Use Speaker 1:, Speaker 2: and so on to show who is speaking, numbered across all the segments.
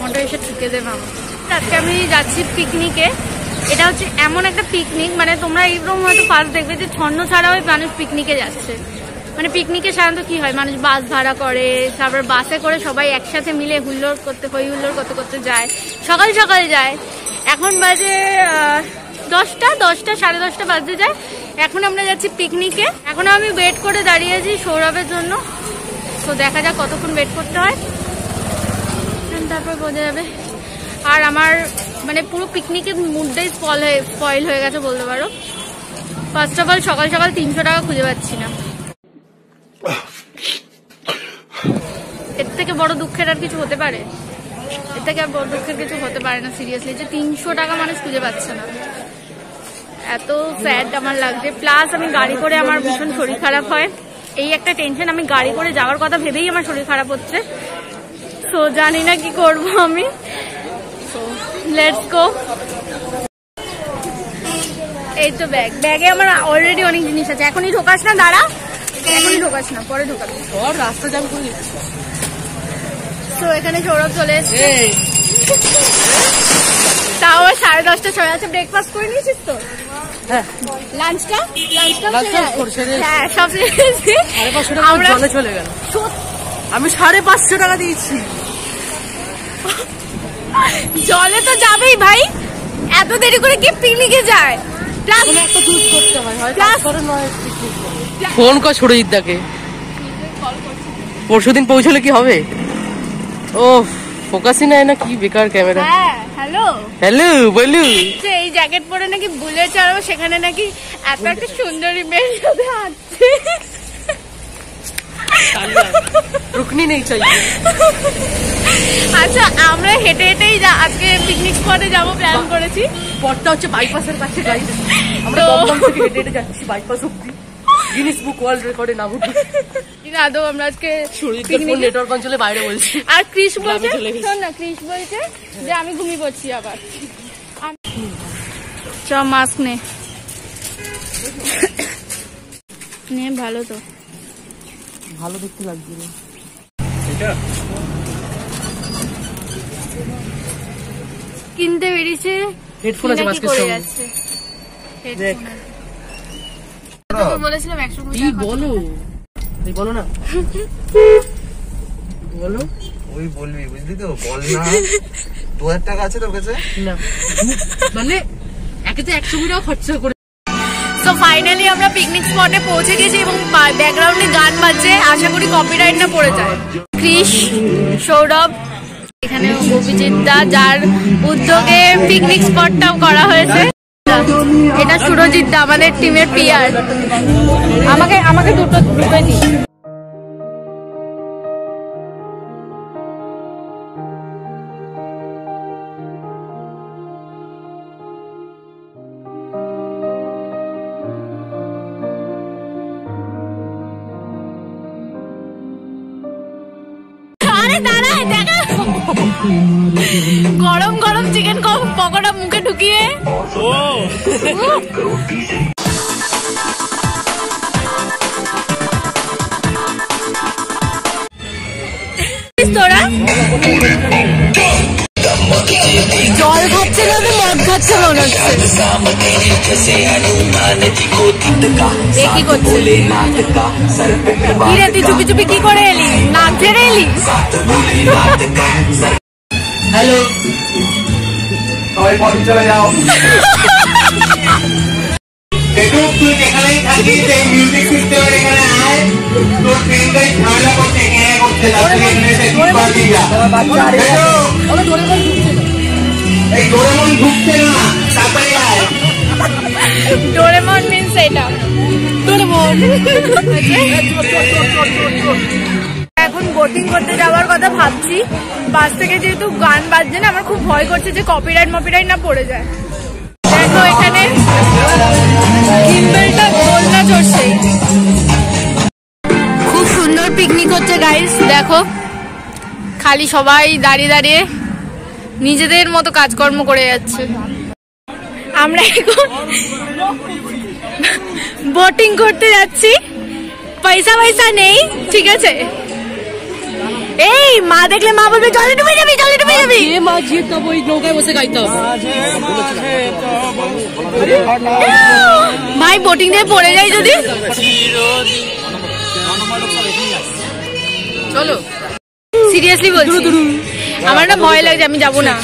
Speaker 1: Auto এসে ঠুকে দেবে আমার। আজকে আমি যাচ্ছি পিকনিকে। এটা হচ্ছে এমন একটা পিকনিক, মানে তোমরা এইরকম হয়তো ফার্স্ট দেখবে যে ছন্ন ছাড়াও মানুষ পিকনিকে যাচ্ছে। মানে পিকনিকে সাধারণত কি হয়, মানুষ বাস ভাড়া করে, তারপর বাসে করে সবাই একসাথে মিলে হুল্লোড় করতে করতে যায়, সকাল সকালে যায়। এখন বাজে 10টা 10:30 বাজতে যায়। এখন আমরা যাচ্ছি পিকনিকে। এখন আমি ওয়েট করে দাঁড়িয়েছি সৌরভের জন্য। তো দেখা যাক কতক্ষণ ওয়েট করতে হয়, তারপর বোঝা যাবে। আর আমার মানে পুরো পিকনিকের মুডটাই স্পয়েল হয়ে গেছে বলতে পারো। ফার্স্ট অফ অল সকাল সকাল 300 টাকা খুঁজে পাচ্ছি না। এর থেকে বড় দুঃখের আর কিছু হতে পারে? এর থেকে আর বড় দুঃখের কিছু হতে পারে না সিরিয়াসলি, যে 300 টাকা মানুষ খুঁজে পাচ্ছে না। এত স্যাড আমার লাগছে। প্লাস আমি গাড়ি করে, আমার ভীষণ শরীর খারাপ হয়, এই একটা টেনশন। আমি গাড়ি করে যাওয়ার কথা ভেবেই আমার শরীর খারাপ হচ্ছে। তো জানি না কি করবো আমি। Let's go. এই তো ব্যাগে আমার অলরেডি অনেক জিনিস আছে। এখনই ঢোকাস না, দাঁড়া, এখনই ঢোকাস না, পরে ঢোকাবি।
Speaker 2: রাস্তা জ্যাম করে দিচ্ছি।
Speaker 1: তো এখানে সৌরভ চলে এসছে, তাও 10:30 সময় আছে। ব্রেকফাস্ট করে নিয়েছিস তো? লাঞ্চটা হ্যাঁ সব
Speaker 2: আমরা চলে গেল। আমি 550 টাকা দিয়েছি।
Speaker 1: জলে তো যাবেই ভাই, এত দেরি করে কি পিকনিকে যায়?
Speaker 2: ফোন কর সুরজিৎদাকে, পরশুদিন পৌঁছলে কি হবে? ও ফোকাসই নাই না, কি বেকার ক্যামেরা। হ্যালো বলু,
Speaker 1: এই জ্যাকেট পরে নাকি বুলেট চালাবো, সেখানে নাকি এত একটা সুন্দরী মেয়ের সাথে হাঁটছে।
Speaker 2: রুকনি নেই চাইছে।
Speaker 1: আচ্ছা আমরা হেঁটে হেঁটেই আজকে পিকনিক স্পটে যাবো প্ল্যান করেছি।
Speaker 2: স্পটটা হচ্ছে বাইপাসের কাছে গাইড। আমরা দমদম থেকে হেঁটে হেঁটে যাচ্ছি বাইপাস অব্দি। গিনিস বুক ওয়ার্ল্ড রেকর্ডে নাম উঠবে।
Speaker 1: আদৌ আমরা আজকে
Speaker 2: পিকনিক নেটওয়ার্ক অঞ্চলে বাইরে বলছি।
Speaker 1: আর ক্রিস বলছে, শোন না, ক্রিস বলছে যে আমি ঘুমিয়ে পড়ছি আবার। চ মাস্ক নে, ভালো তো,
Speaker 2: ভালো দেখতে লাগছে।
Speaker 1: কিনতে বেরিয়েছে,
Speaker 2: হেডফোন আছে মাস্কের সঙ্গে। দেখ
Speaker 1: বলেছিলাম 100
Speaker 2: বলো, বলো না, বলো।
Speaker 3: ওই বলবি, বুঝলি তো? বল না। 2000 টাকা আছে তোর কাছে?
Speaker 2: না মানে একে তো 100 টাকা খরচা করে।
Speaker 1: তো ফাইনালি আমরা পিকনিক স্পটে পৌঁছে গেছি এবং ব্যাকগ্রাউন্ডে গান বাজছে। আশা করি কপিরাইট না পড়ে যায়। ক্রিস, সৌরভ, এখানে অভিজিৎ দা, যার উদ্যোগে পিকনিক স্পটটাও করা হয়েছে। এটা সুরজিৎ দা, আমাদের টিমের পিআর। আমাকে দুটোই দিই। গরম গরম চিকেন পকোড়া মুখে ঢুকিয়ে তোরা জল খাচ্ছে না, মদ খাচ্ছে মনে হচ্ছে। কি করছে? তুই চুপি চুপি কি করে এলি? নাক ঝেড়ে এলি?
Speaker 3: হ্যালো, সবাই পথে চলে যাও। তুই যেখানেই থাকিস এই মিউজিক সিস্টেমের এখানে আয়। তোর ট্রেনটাই ঝামেলা করতে এই ডোরেমন ঢুকছে না, তাড়াতাড়ি আয়।
Speaker 1: ডোরেমন মিন্স এটা ডোরেমন। এখন বোটিং করতে যাওয়ার কথা ভাবছি। বাস থেকে যেহেতু গান বাজছে না, আমার খুব ভয় করছে যে কপিরাইট না পড়ে যায়। দেখো এখানে গিম্বেলটা দোলনা চড়ছে। খুব সুন্দর পিকনিক হচ্ছে গাইস। দেখো খালি সবাই দাঁড়িয়ে দাঁড়িয়ে নিজেদের মতো কাজকর্ম করে যাচ্ছে। আমরা এখন বোটিং করতে যাচ্ছি, পয়সা নেই, ঠিক আছে। এই মা দেখলে মা বলবে জলে ডুবে যাবি, জলে ডুবে যাবি।
Speaker 2: মাঝে তো ওই নৌকায় বসে গাইতে হবে।
Speaker 1: ভাই বোটিং দিয়ে পড়ে যাই যদি।
Speaker 2: চলো
Speaker 1: সিরিয়াসলি বলছি, আমার না ভয় লাগছে, আমি যাবো না।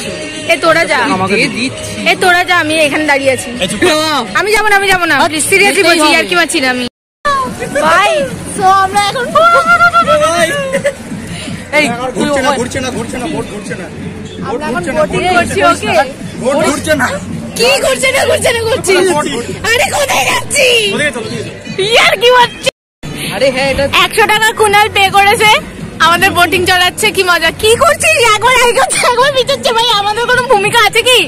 Speaker 1: এ তোরা যা, এ তোরা যা, আমি এখানে দাঁড়িয়ে আছি। আমি যাবো না, আমি যাবো না, সিরিয়াসলি বলছি, আর কি মারছি না আমি। ভাই তো আমরা এখন
Speaker 2: এই
Speaker 4: ঘুরছে না বোট ঘুরছে না
Speaker 1: আমরা এখন বোটিং করছি। ওকে
Speaker 4: বোট ঘুরছে না
Speaker 1: কি করছে না করছিস? আরে কোথায় যাচ্ছি? ইয়ার কি মারছি?
Speaker 2: আরে হ্যাঁ, এটা
Speaker 1: 100 টাকা কুনাল পে করেছে, আমাদের বোটিং চালাচ্ছে। কি মজা! কি করছিস? একবার আইগোচ্ছে, একবার পিছচ্ছে। ভাই আমাদের কোনো ভূমিকা আছে কি?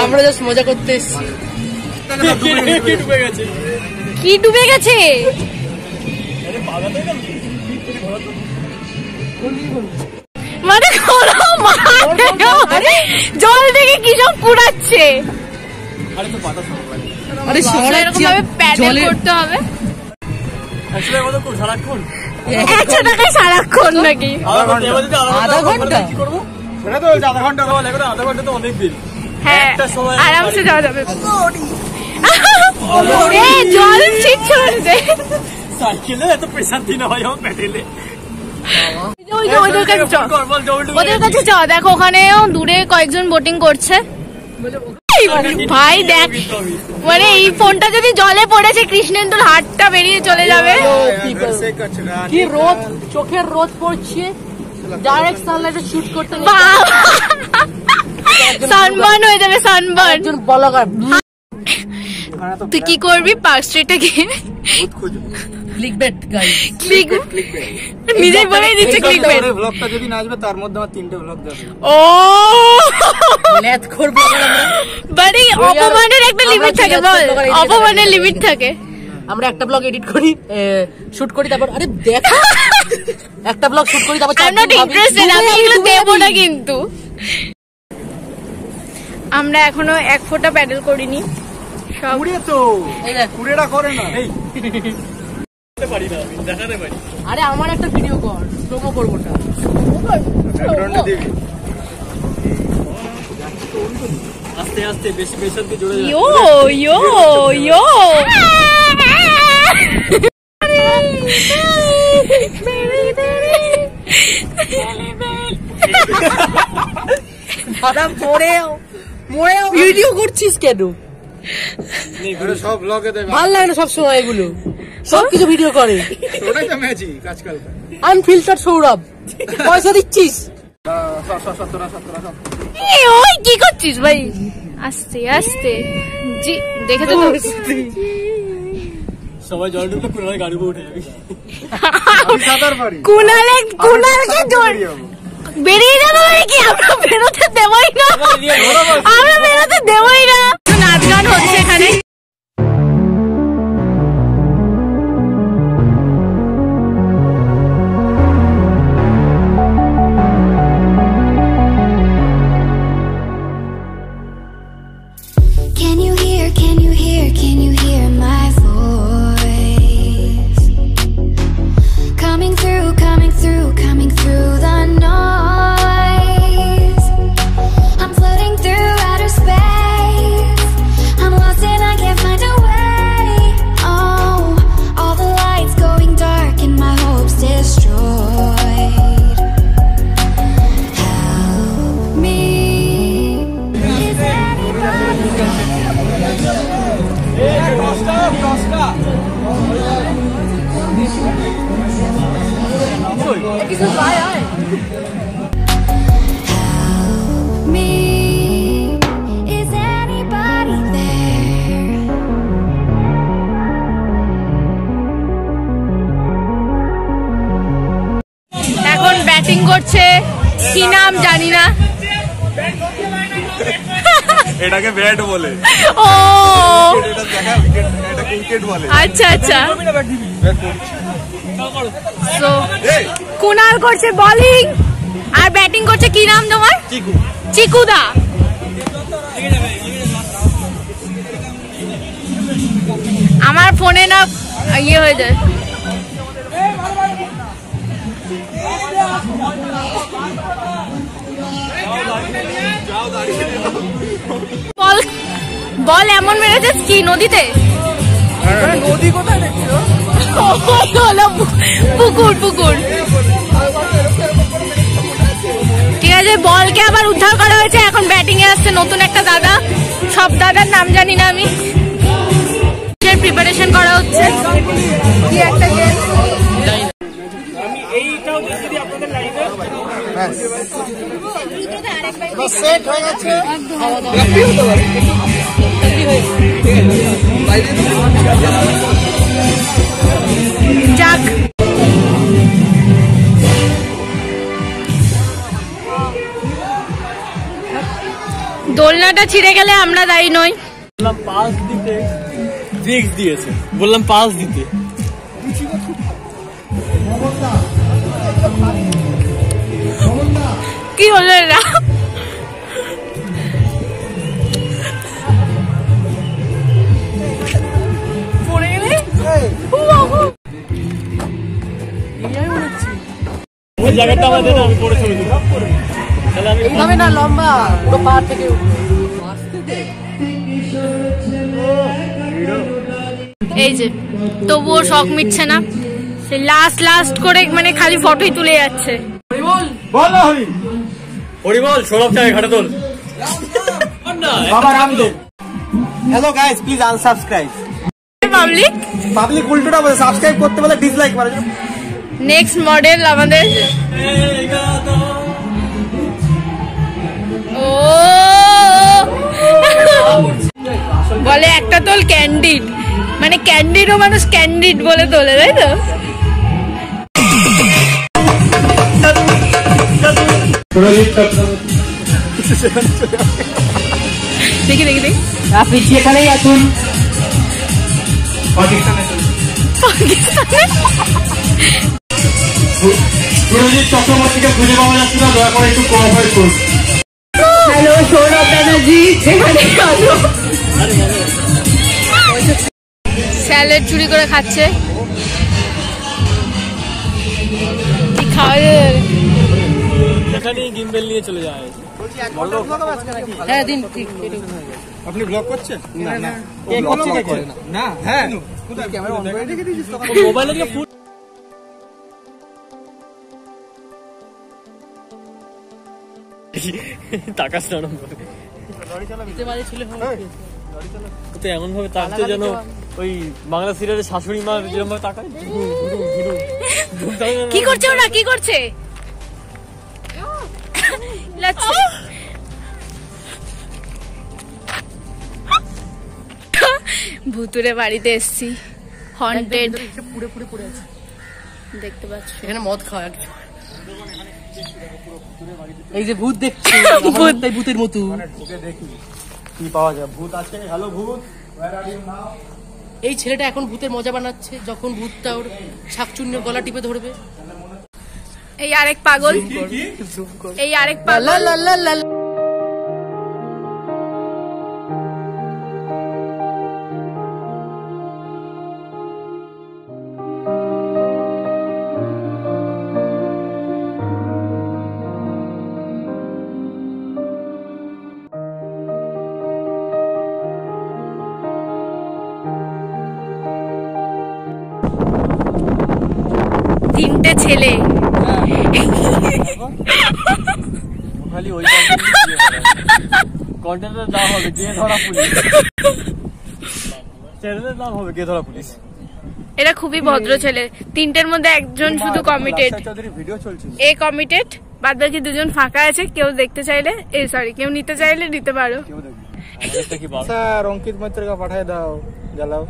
Speaker 2: আমরা জাস্ট মজা করতে এসেছি।
Speaker 1: কি ডুবে গেছে? মানে জল থেকে কি সব কুড়াচ্ছে।
Speaker 2: আরে
Speaker 1: এরকম ভাবে প্যাডেল করতে হবে। 100 টাকায় সারাক্ষণ নাকি?
Speaker 2: আধা ঘন্টা
Speaker 1: হ্যাঁ, আরামসে যাওয়া যাবে। জল ছিটছে। ওদের কাছে যাও, দেখো ওখানেও দূরে কয়েকজন বোটিং করছে। ভাই দেখ, মানে এই ফোনটা যদি জলে পড়েছে, কৃষ্ণেন্দুর হাতটা বেরিয়ে চলে যাবে।
Speaker 2: কি রোদ, চোখের রোদ পড়ছে, ডাইরেক্ট সানলাইটে শুট করতে
Speaker 1: সানবার্ন হয়ে যাবে, সানবার্ন।
Speaker 2: একজন ব্লগার
Speaker 1: তুই কি করবি পার্ক স্ট্রিটে গিয়ে?
Speaker 2: ক্লিকবেট গাইস,
Speaker 1: নিজেই বলেই দিচ্ছে ক্লিকবেট।
Speaker 4: ব্লগটা যদি না আসবে তার মধ্যে আমার 3টে ব্লগ যাবে।
Speaker 1: ও
Speaker 2: লেট করব আমরা।
Speaker 1: বাড়ি অপমানের একটা লিমিট থাকে, বল অপমানের লিমিট থাকে।
Speaker 2: আমরা একটা ব্লগ এডিট করি, শুট করি, তারপর আরে দেখো একটা ব্লগ শুট করি, তারপর
Speaker 1: আই এম নট ইন্টারেস্টেড, আমি এগুলো দেবো না কিন্তু। আমরা এখনো 1 ফোঁটা প্যাডেল করিনি। সব
Speaker 4: উড়ে তো কুড়েটা করে না।
Speaker 2: আরে আমার একটা ভিডিও কর, প্রোমো করবো না।
Speaker 4: আস্তে আস্তে বেশি প্রেসার দিয়ে জোরে
Speaker 1: ইয়ো ইয়ো ইয়ো।
Speaker 2: ভিডিও করছিস কেন?
Speaker 4: সব ব্লগে দেবে।
Speaker 2: ভালো লাগে না সবসময় এগুলো, সবকিছু ভিডিও করে।
Speaker 4: ওটাই তো ম্যাজিক আজকাল।
Speaker 2: আনফিল্টার সৌরভ, পয়সা দিচ্ছিস?
Speaker 1: ওই কি করছিস ভাই? আস্তে আস্তে, জি দেখে তো
Speaker 4: সবাই জল ঢুকলে কুনালের গাড়ি উঠে যাবি।
Speaker 1: কুনালকে জোর বেরিয়ে যাবো নাকি? আমরা বেরোতে দেবই না, আমরা বেরোতে দেবই না। নাচ গান হচ্ছে এখানে।
Speaker 5: Can you hear my voice? Coming through the noise. I'm floating through outer space. I'm lost and I can't find a way. Oh, all the lights going dark and my hopes destroyed. Help me. Is Help me. Is anybody there?
Speaker 1: এখন batting করছে, কি নাম জানি না।
Speaker 4: এটাকে bat বলে।
Speaker 1: ও
Speaker 4: এটা দেখা উইকেট, এটা উইকেট বলে।
Speaker 1: আচ্ছা আচ্ছা। So, কুনাল করছে বোলিং আর ব্যাটিং করছে, কি নাম তোমার?
Speaker 4: চিকু।
Speaker 1: চিকুদা। আমার ফোনে না ইয়ে হয়ে যায়। বল বল এমন মেরেছে কি নদীতে?
Speaker 2: নদী কোথায় দেখছো?
Speaker 1: পুকুর পুকুর। ঠিক আছে, বলকে আবার উদ্ধার করা হয়েছে, এখন ব্যাটিং এ আসছে নতুন একটা দাদা, সব দাদার নাম জানি না আমি। প্রিপারেশন করা হচ্ছে কি একটা গেম। যাক, দোলনাটা ছিঁড়ে গেলে আমরা দায়ী নই।
Speaker 4: পাস দিতে রিস্ক দিয়েছে, বললাম পাস দিতে।
Speaker 1: কি হলো এরা? পড়ে গেলে
Speaker 4: ওই জায়গাটা আমাদের আমি পড়ে ছবি তুলি, তাহলে আমি
Speaker 2: এইভাবে না, লম্বা পুরো পাহাড় থেকে
Speaker 1: এই যে, তবুও শখ মিটছে না, সে লাস্ট করে মানে খালি ফটোই তুলে যাচ্ছে।
Speaker 4: বল না হরি হরি বল, সৌরভ চাই ঘাটে তোল বাবা Ramdev.
Speaker 6: Hello guys, please unsubscribe.
Speaker 1: Public
Speaker 6: উল্টোটা বলে সাবস্ক্রাইব করতে বলে ডিসলাইক করে।
Speaker 1: নেক্সট মডেল আমাদের। ও বলে একটা তোল ক্যান্ডিড, মানে ক্যান্ডিডও মানুষ ক্যান্ডিড বলে তোলে, তাই তো? দেখি
Speaker 6: আপনি যেখানেই আছেন
Speaker 3: সুরজিৎ চক্রবর্তীকে খুঁজে পাওয়া যাচ্ছে না, দয়া করে একটু কোঅপারেট করুন।
Speaker 2: হ্যালো সৌরভ ব্যানার্জি, যেখানে আছো।
Speaker 1: স্যালাড চুরি করে খাচ্ছে। কি খাওয়া
Speaker 4: এখানে গিম্বেল নিয়ে চলে যায়।
Speaker 2: হ্যাঁ দিন ঠিক।
Speaker 6: আপনি ব্লগ করছেন? না না, না হ্যাঁ ক্যামেরা অন করে রেখে দিয়েছিস তো?
Speaker 4: মোবাইলে দিয়ে ফুট টাকা স্নান করে তো এমন ভাবে তাকতে যেন ওই বাংলা সিরিয়ালের শাশুড়ি মা যেরকম ভাবে তাকায়।
Speaker 1: কি করছে ওরা? কি করছে? ভুতুরে বাড়িতে এসছি, হন্টেড।
Speaker 2: পুড়ে পুড়ে পড়ে আছে,
Speaker 1: দেখতে পাচ্ছ
Speaker 2: এখানে মদ খাওয়া একজন। এই যে ভূত দেখছি, ভূতের মতো।
Speaker 6: কি পাওয়া যায়? ভূত আছে। হ্যালো ভূত,
Speaker 2: এই ছেলেটা এখন ভূতের মজা বানাচ্ছে, যখন ভূতটা ওর শাকচুন্নির গলা টিপে ধরবে।
Speaker 1: এই আরেক পাগল, এই আরেক পাগল। তিনটে ছেলে
Speaker 4: খালি ওই কন্টেন্টের নাম হবে কে ধরা পুলিশ, চ্যানেলের নাম হবে কে ধরা পুলিশ।
Speaker 1: এরা খুবই ভদ্র ছেলে, তিনটের মধ্যে একজন শুধু কমিটেড,
Speaker 6: ভিডিও চলছে।
Speaker 1: এ কমিটেড, বাদ বাকি দুজন ফাঁকা আছে। কেউ দেখতে চাইলে, কেউ নিতে চাইলে নিতে পারো।
Speaker 6: স্যার অঙ্কিত মৈত্রকে পাঠিয়ে দাও, জ্বালাও।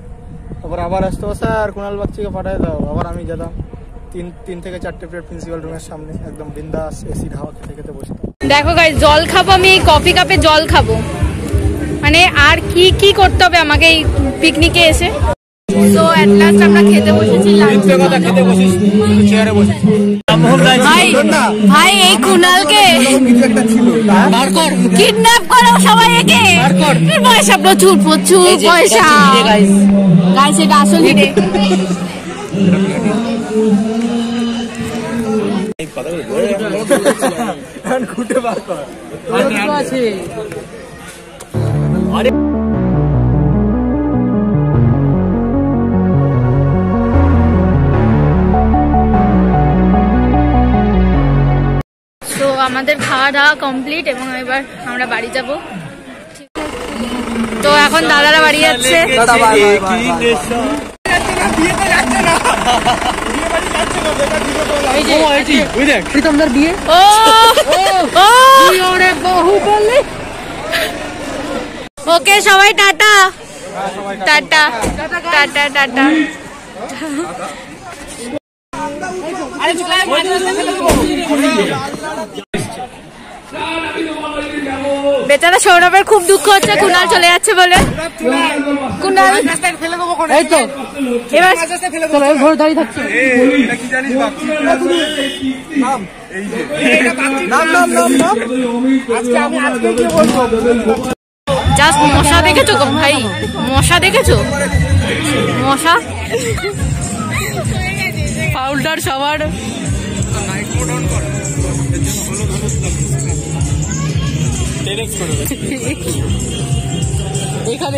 Speaker 6: তারপর আবার আসতো, স্যার কুণাল বাগচিকে পাঠিয়ে দাও, আবার আমি যেতাম। 3 থেকে 4টে প্লেট প্রিন্সিপাল রুমের সামনে একদম বিন্দাস এসির হাওয়া খেতে খেতে বসতাম।
Speaker 1: দেখো গাইস, জল খাবো আমি, এই কফি কাপে জল খাবো। মানে আর কি কি করতে হবে আমাকে এই পিকনিকে এসে? তো এট লাস্ট আমরা খেতে বসেছি লাঞ্চ।
Speaker 6: খেতে বসিস চেয়ারে বসিস
Speaker 1: ভাই ভাই এই কুনালকে কিডন্যাপ করো সবাই, একে পয়সা প্রচুর প্রচুর পয়সা। গাইস এটা আসল হিরে।
Speaker 6: ঘুটে বার কর
Speaker 2: আছে
Speaker 1: তো আমাদের খাওয়া দাওয়া কমপ্লিট এবং এবার আমরা বাড়ি যাব। তো এখন দাদারা বাড়ি যাচ্ছে।
Speaker 2: প্রীতমদার বিয়ে
Speaker 1: ও ওকে সবাই টাটা টাটা টাটা টাটা। বেচারা সৌরভের খুব দুঃখ হচ্ছে কুনাল চলে যাচ্ছে বলে। কুনাল
Speaker 2: এই তো
Speaker 1: এবার
Speaker 2: চলো ঘরে দাঁড়িয়ে থাকছে
Speaker 1: জাস্ট মশা দেখেছো গো ভাই, মশা দেখেছো মশা।
Speaker 2: পাউডার সবার এখানে